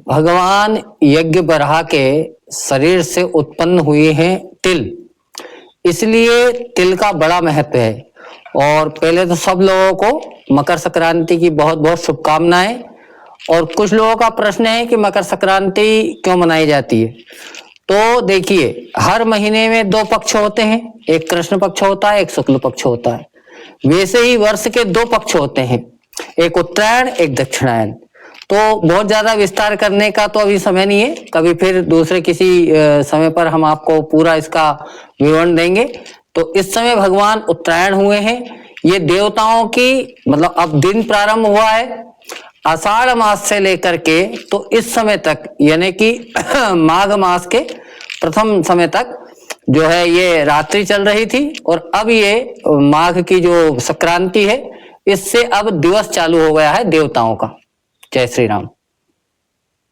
भगवान यज्ञ बराह के शरीर से उत्पन्न हुए हैं तिल, इसलिए तिल का बड़ा महत्व है। और पहले तो सब लोगों को मकर संक्रांति की बहुत बहुत शुभकामनाएं। और कुछ लोगों का प्रश्न है कि मकर संक्रांति क्यों मनाई जाती है। तो देखिए, हर महीने में दो पक्ष होते हैं, एक कृष्ण पक्ष होता है, एक शुक्ल पक्ष होता है। वैसे ही वर्ष के दो पक्ष होते हैं, एक उत्तरायण एक दक्षिणायन। तो बहुत ज्यादा विस्तार करने का तो अभी समय नहीं है, कभी फिर दूसरे किसी समय पर हम आपको पूरा इसका विवरण देंगे। तो इस समय भगवान उत्तरायण हुए हैं। ये देवताओं की मतलब अब दिन प्रारंभ हुआ है आषाढ़ मास से लेकर के, तो इस समय तक यानी कि माघ मास के प्रथम समय तक जो है ये रात्रि चल रही थी। और अब ये माघ की जो संक्रांति है, इससे अब दिवस चालू हो गया है देवताओं का। जय श्री राम।